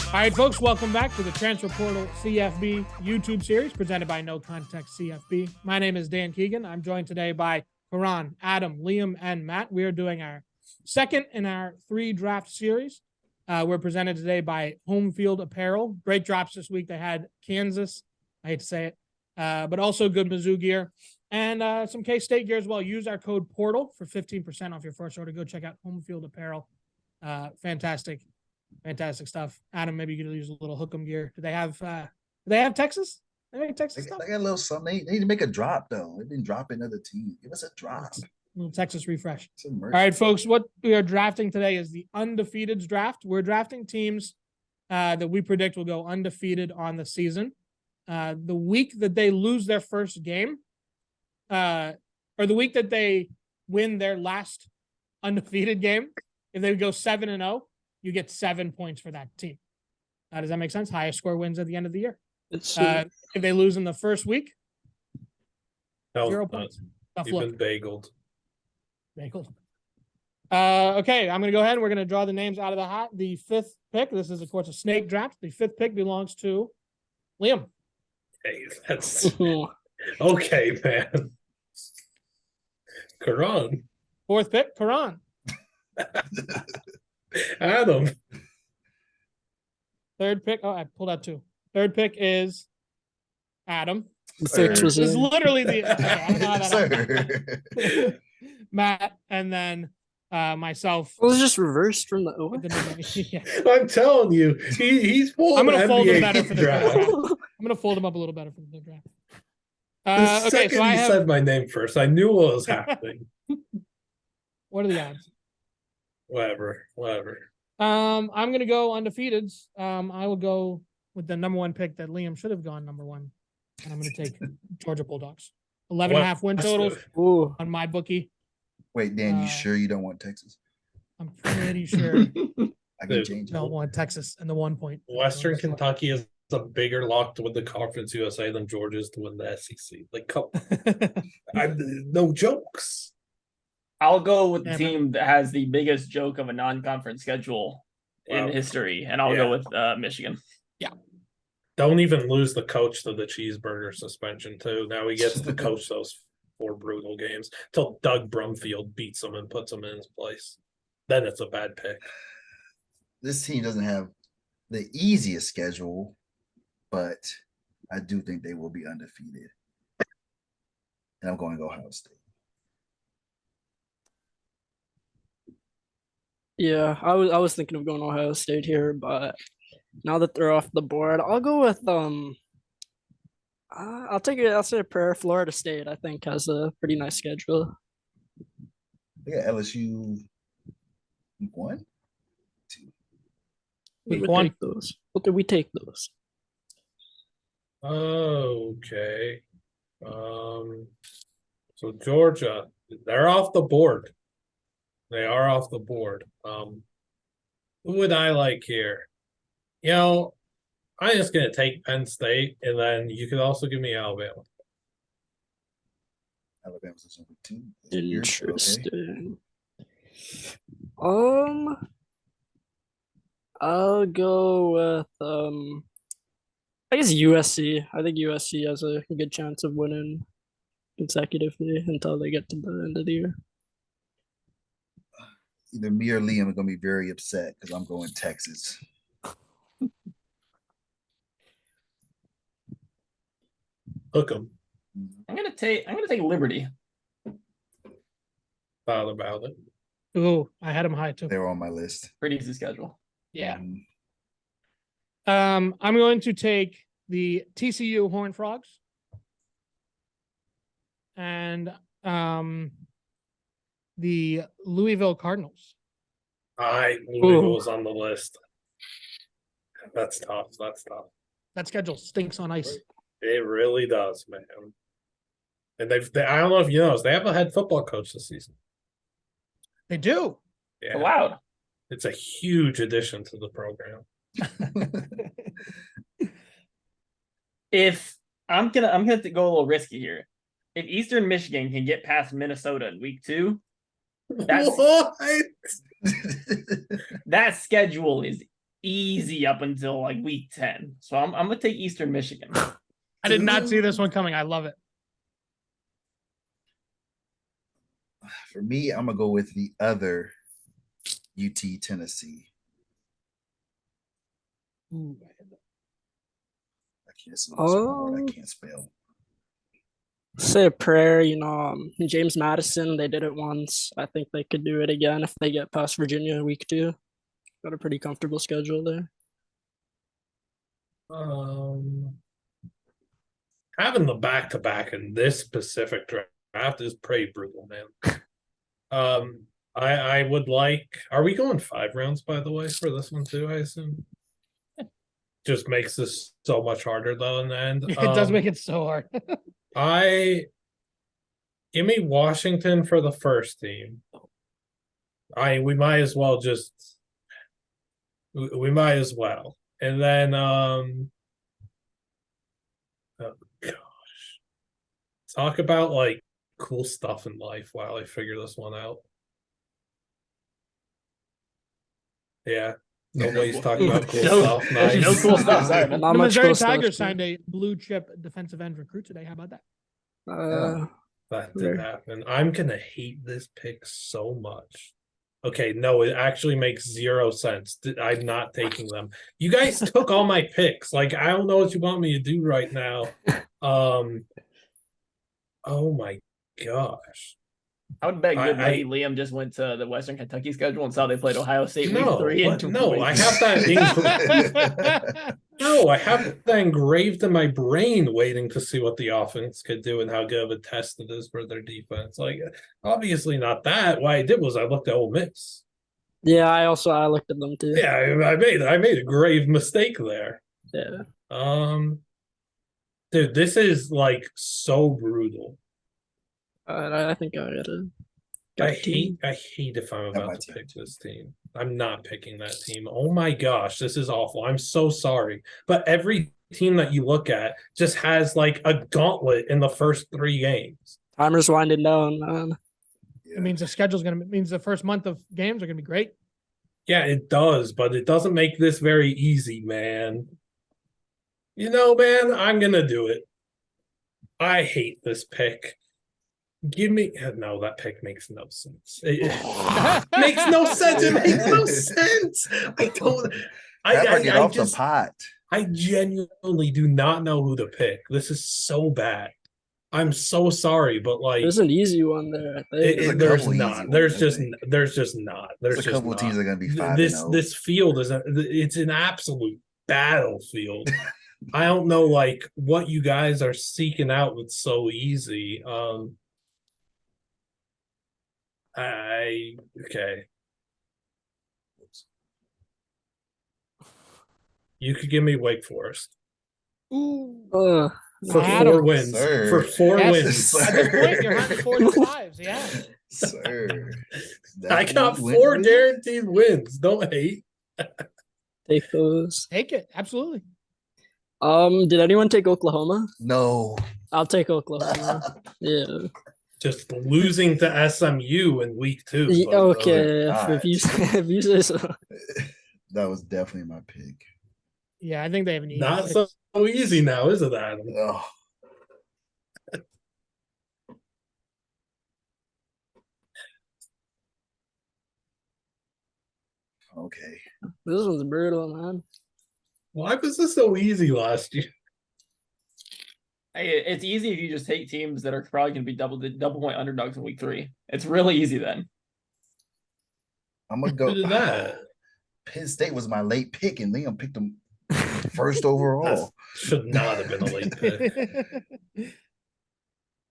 All right, folks, welcome back to the Transfer Portal CFB YouTube series presented by No Context CFB. My name is Dan Keegan. I'm joined today by Karan, Adam, Liam, and Matt. We are doing our second in our 3 draft series. We're presented today by Home Field Apparel. Great drops this week. They had Kansas. I hate to say it, but also good Mizzou gear and some K-State gear as well. Use our code PORTAL for 15% off your first order. Go check out Home Field Apparel. Fantastic stuff. Adam, maybe you could use a little hook'em gear. Do they have Texas? They make Texas stuff? They got a little something. They need to make a drop though. They've been dropping other teams. Give us a drop. A little Texas refresh. All right, folks, what we are drafting today is the Undefeated's draft. We're drafting teams that we predict will go undefeated on the season. The week that they lose their first game, or the week that they win their last undefeated game, if they go 7-0, you get 7 points for that team. Does that make sense? Highest score wins at the end of the year. If they lose in the first week, 0 points. Even bageled. Okay, I'm going to go ahead and we're going to draw the names out of the hat. The 5th pick, this is, of course, a snake draft. The 5th pick belongs to Liam. Hey, that's okay, man. Karan. 4th pick, Karan. Adam. 3rd pick, I pulled out 2. 3rd pick is Adam. This is literally the Matt, and then myself. It was just reversed from the yeah. I'm telling you, he's full. I'm gonna fold him better for the draft. draft. I'm gonna fold him up a little better for the draft. Okay, so I said my name first. I knew what was happening. What are the odds? Whatever. I'm gonna go undefeated. I will go with the number 1 pick that Liam should have gone number 1, and I'm gonna take Georgia Bulldogs. 11.5 win totals on my bookie. Wait, Dan, you sure you don't want Texas? I'm pretty sure I can change it. don't want Texas and the 1 point. Western Kentucky is a bigger lock to win the Conference USA than Georgia's to win the SEC. Like, come on. No jokes. I'll go with the team that has the biggest joke of a non-conference schedule in history, and I'll go with Michigan. Yeah. Don't even lose the coach to the cheeseburger suspension, too. Now he gets to coach those 4 brutal games until Doug Brumfield beats him and puts him in his place. Then it's a bad pick. This team doesn't have the easiest schedule, but I do think they will be undefeated. And I'm going to go Ohio State. Yeah, I was thinking of going Ohio State here, but now that they're off the board, I'll go with I'll say Florida State. I think has a pretty nice schedule. Yeah, LSU week 1. Week 1. Those. Okay, we take those. Okay. So Georgia, they're off the board. They are off the board. Who would I like here? You know, I'm just going to take Penn State, and then you could also give me Alabama. Alabama's number 2. Interesting. I'll go with I guess USC. I think USC has a good chance of winning consecutively until they get to the end of the year. Either me or Liam are going to be very upset because I'm going Texas. Hook 'em. I'm gonna take Liberty. Thought about it. Ooh, I had them high too. They were on my list. Pretty easy schedule. Yeah. I'm going to take the TCU Horned Frogs and the Louisville Cardinals. Louisville was on the list. That's tough. That schedule stinks on ice. It really does, man. And I don't know if you know, they have a head football coach this season. They do. Yeah. Wow. It's a huge addition to the program. If I'm gonna go a little risky here. If Eastern Michigan can get past Minnesota in week 2, What? that schedule is easy up until like week 10. So I'm gonna take Eastern Michigan. I did not see this one coming. I love it. For me, I'm gonna go with the other UT Tennessee. Ooh, I can't see this word. I can't spell. Say a prayer, James Madison, they did it once. I think they could do it again if they get past Virginia week 2. Got a pretty comfortable schedule there. Having the back-to-back in this specific draft is pretty brutal, man. I would like. Are we going 5 rounds, by the way, for this one too? I assume. Just makes this so much harder though in the end. It does make it so hard. Give me Washington for the first team. We might as well we might as well. And then oh gosh. Talk about like cool stuff in life while I figure this one out. Yeah. Nobody's talking about cool stuff. Nice. No cool stuff. Sorry, man. Not The much Missouri cool stuff, Tigers but- signed a blue chip defensive end recruit today. How about that? That did happen. I'm gonna hate this pick so much. Okay, no, it actually makes 0 sense. I'm not taking them. You guys took all my picks. Like, I don't know what you want me to do right now. Oh my gosh. I would bet good I- money Liam just went to the Western Kentucky schedule and saw they played Ohio State week No, 3 and no, I have that No, I have that engraved in my brain, waiting to see what the offense could do and how good of a test it is for their defense. Like, obviously not that. What I did was I looked at Ole Miss. Yeah, I looked at them too. Yeah, I made a grave mistake there. Yeah. Dude, this is like so brutal. I think I got I a team. hate if I'm Got my about to team. pick this team. I'm not picking that team. Oh my gosh, this is awful. I'm so sorry. But every team that you look at just has like a gauntlet in the first 3 games. Timer's winding down, man. It means the schedule's means the first month of games are gonna be great. Yeah, it does, but it doesn't make this very easy, man. You know, man, I'm gonna do it. I hate this pick. Give me no, that pick makes no sense. It makes no sense. It makes no sense. Get off the pot. I genuinely do not know who to pick. This is so bad. I'm so sorry, but like There's an easy one there, I think. There's a there's couple not. easy ones, There's I just think. there's just not. There's There's a just couple not. teams that are gonna be 5 This field is it's an absolute battlefield. I don't know like what you guys are seeking out with so easy. Okay. You could give me Wake Forest Ooh. Uh, for Adam. 4 wins. Sir. For 4 Yes. wins. At this point, you're hunting 4s and 5s. Yeah. Sir. I got Win- 4 win- guaranteed wins. Don't hate. take those. Take it. Absolutely. Did anyone take Oklahoma? No. I'll take Oklahoma. Yeah. Just losing to SMU in week 2. Ye- but- okay, God. if you say so. That was definitely my pick. Yeah, I think they have an easy Not pick. so easy now, is it, Adam? Oh. Okay. This one's brutal, man. Why was this so easy last year? Hey, it's easy if you just take teams that are probably going to be double point underdogs in week 3. It's really easy then. I'm gonna go. Who did that? Penn State was my late pick, and Liam picked them first overall. That should not have been a late pick.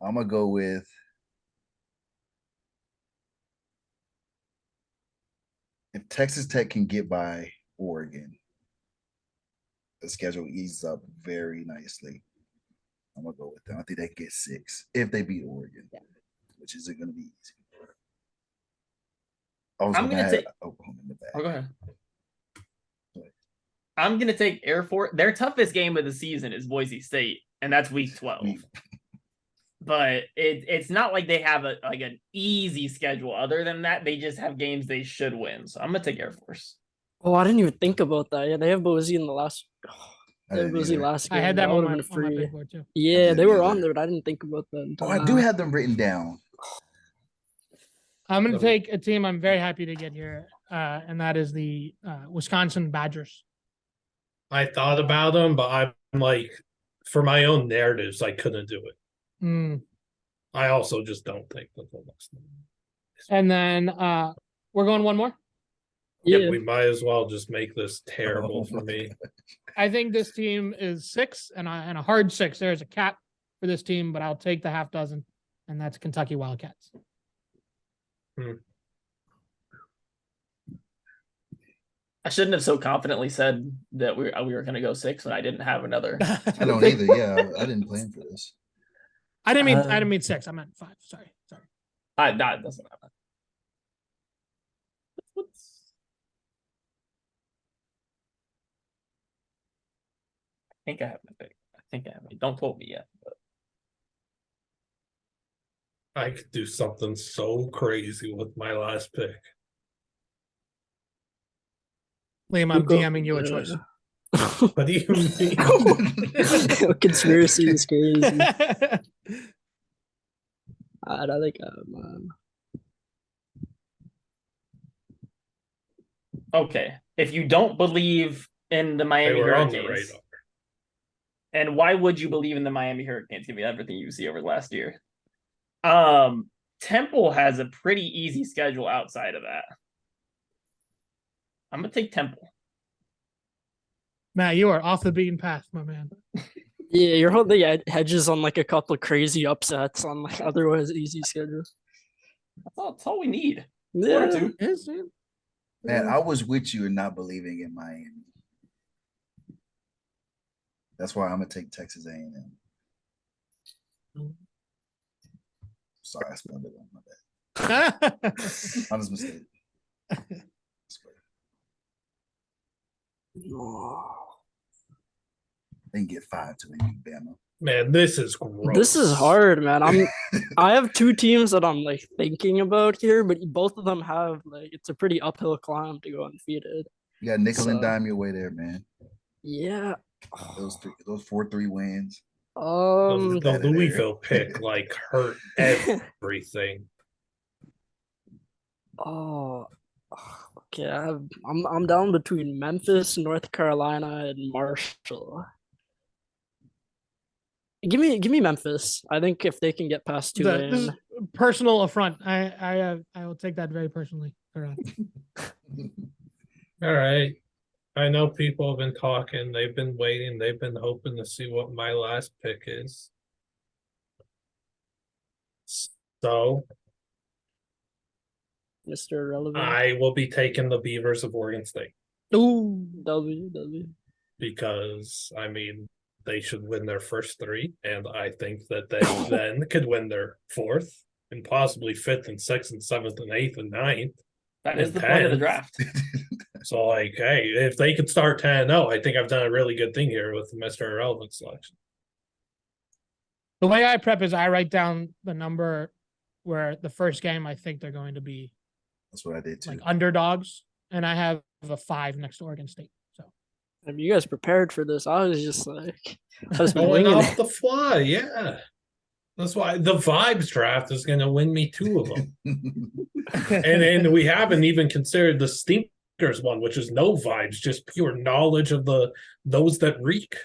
I'm gonna go with if Texas Tech can get by Oregon, the schedule eases up very nicely. I'm gonna go with them. I think they can get 6 if they beat Oregon, which isn't gonna be easy. I was I'm gonna gonna have take- Oklahoma in the back. Oh, go ahead. I'm going to take Air Force. Their toughest game of the season is Boise State, and that's week 12. But it's not like they have an easy schedule. Other than that, they just have games they should win. So I'm going to take Air Force. Oh, I didn't even think about that. Yeah, they have Boise in the last. I They have didn't Boise either. last I game. had That them would on have my been on my free. big board too. Yeah, didn't they were either. on there, but I didn't think about that Oh, until I do now. have them written down. I'm going to So- take a team I'm very happy to get here, and that is the Wisconsin Badgers. I thought about them, but I'm like, for my own narratives, I couldn't do it. Mm. I also just don't think that they'll last. And then we're going one more. Yeah, Yeah. we might as well just make this terrible Oh for my me. God. I think this team is 6 and a hard 6. There's a cap for this team, but I'll take the half dozen, and that's Kentucky Wildcats. I shouldn't have so confidently said that we were going to go 6 when I didn't have another. I don't either. Yeah, I didn't plan for this. I didn't mean 6. I meant 5. Sorry. That doesn't happen. I think I have my pick. I think I have it. Don't quote me yet. But I could do something so crazy with my last pick. Liam, I'm Go- DMing you a choice. What do you mean? Conspiracy is crazy. I think okay, if you don't believe in the They Miami were on the Hurricanes, radar. and why would you believe in the Miami Hurricanes? Give me everything you see over the last year. Temple has a pretty easy schedule outside of that. I'm gonna take Temple. Matt, you are off the beaten path, my man. yeah, your whole thing hedges on like a couple of crazy upsets on like otherwise easy schedules. That's all we need. One Yeah. or two. Yes, dude. Man, I was with you in not believing in Miami. That's why I'm gonna take Texas A&M. Sorry, I spelled it wrong. My bad. Honest mistake. They can get 5 to Bama. Man, this is gross. This is hard, man. I have 2 teams that I'm like thinking about here, but both of them have like it's a pretty uphill climb to go undefeated. You got nickel and So- dime your way there, man. Yeah. Those 4-3 wins. The That in Louisville pick like hurt everything. Oh, okay. I'm down between Memphis, North Carolina, and Marshall. Give me Memphis. I think if they can get past This Tulane, is personal affront. I will take that very personally. Karan. All right. I know people have been talking, they've been waiting, they've been hoping to see what my last pick is. So Mr. Irrelevant. I will be taking the Beavers of Oregon State Ooh, W. because I mean they should win their first 3, and I think that they then could win their 4th and possibly 5th and 6th and 7th and 8th and 9th. That is the point of the 10th. draft. So like, hey, if they could start 10-0, I think I've done a really good thing here with Mr. Irrelevant selection. The way I prep is I write down the number where the first game I think they're going to be That's what I did too. like underdogs, and I have a 5 next to Oregon State. So Have you guys prepared for this? I was just like, I was Going winging off it. the fly, yeah. That's why the vibes draft is going to win me 2 of them. and we haven't even considered the stinkers one, which is no vibes, just pure knowledge of those that reek.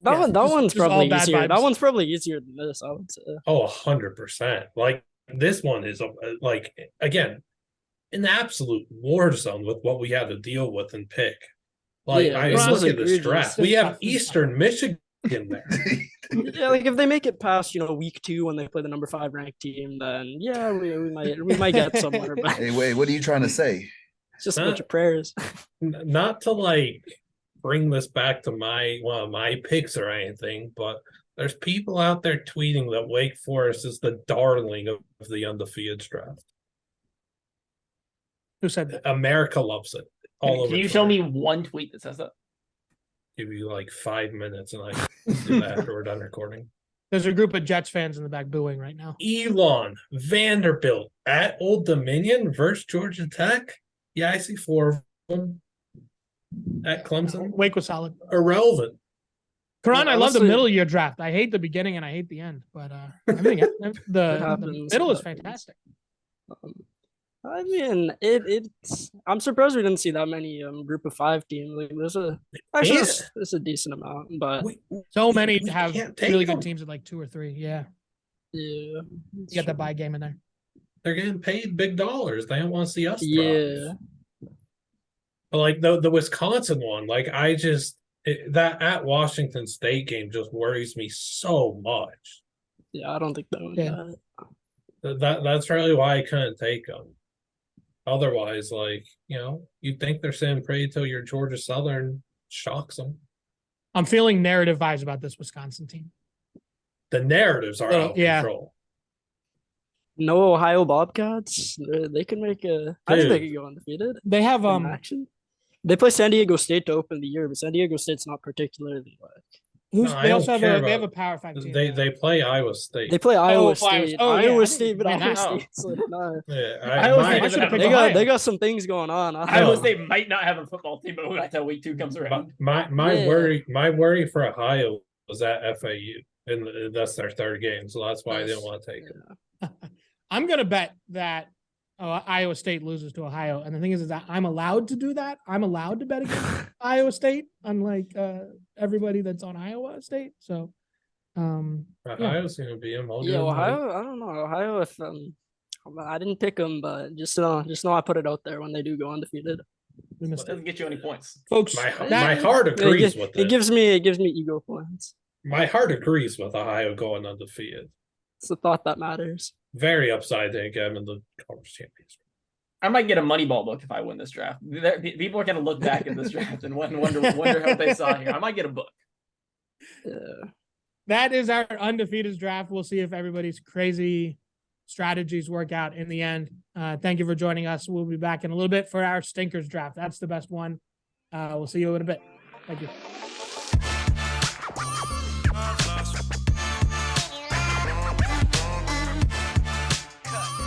That Yeah, one, that just- one's just all probably bad easier. vibes. That one's probably easier than this, I would say. Oh, 100%. Like this one is like again an absolute war zone with what we had to deal with and pick. Like Yeah, I this look is at this egregious. draft. This We is have tough. This is Eastern Michigan there. Yeah, like if they make it past, week 2 when they play the number 5 ranked team, then yeah, we might get somewhere. But Hey, wait, what are you trying to say? it's just a bunch of prayers. Not to like bring this back to one of my picks or anything, but there's people out there tweeting that Wake Forest is the darling of the undefeated draft. who said that? America loves it. All over Can you show Twitter. me one tweet that says that? Give you like 5 minutes and I do that after we're done recording. There's a group of Jets fans in the back booing right now. Elon Vanderbilt at Old Dominion versus Georgia Tech. Yeah, I see 4 of them. at Clemson. Wake was solid. Irrelevant. Karan, Yeah, I love the honestly- middle of your draft. I hate the beginning and I hate the end, but everything the happens, middle it is happens. fantastic. I mean, it's. I'm surprised we didn't see that many group of 5 teams. Like, there's a actually Yeah. there's a decent amount, but So many we have can't take really them. good teams at like 2 or 3. Yeah, yeah, you got the buy game in there. They're getting paid big dollars. They don't want to see us Yeah, thrive. But like the Wisconsin one, like that at Washington State game just worries me so much. yeah. I don't think that one. Yeah. That's really why I couldn't take them. Otherwise, like, you'd think they're sitting pretty till your Georgia Southern shocks them. I'm feeling narrative vibes about this Wisconsin team. The narratives are out of Yeah. control. No Ohio Bobcats. They can make a. I think they Dude. could go undefeated. They have In action. They play San Diego State to open the year, but San Diego State's not particularly like. who's No, I they don't also have care they have a about- Power 5 team. They play Iowa State. They play Iowa Iowa State. oh, yeah, I Iowa didn't State, but even Iowa know. State's like nah. Yeah, Iowa State I doesn't should have have picked They Ohio. got some things going on. Iowa No. State might not have a football team, but until week 2 comes around. My Yeah. worry for Ohio was at FAU, and that's their 3rd game, so that's why I didn't want to take it. I'm gonna bet that Iowa State loses to Ohio, and the thing is that I'm allowed to do that. I'm allowed to bet against Iowa State, unlike everybody that's on Iowa State. So, yeah. Ohio's gonna be them. Yeah, Ohio. I don't know Ohio. If I didn't pick them, but just know I put it out there when they do go undefeated. we It missed it. doesn't get you any points. Folks. My that- heart agrees with It it. gives me ego points. My heart agrees with Ohio going undefeated. It's the thought that matters. Very upside to get them in the conference championship. I might get a Moneyball book if I win this draft. People are going to look back at this draft and wonder what they saw here. I might get a book. Yeah. that is our undefeated draft. We'll see if everybody's crazy strategies work out in the end. Thank you for joining us. We'll be back in a little bit for our stinkers draft. That's the best one. We'll see you in a bit. Thank you.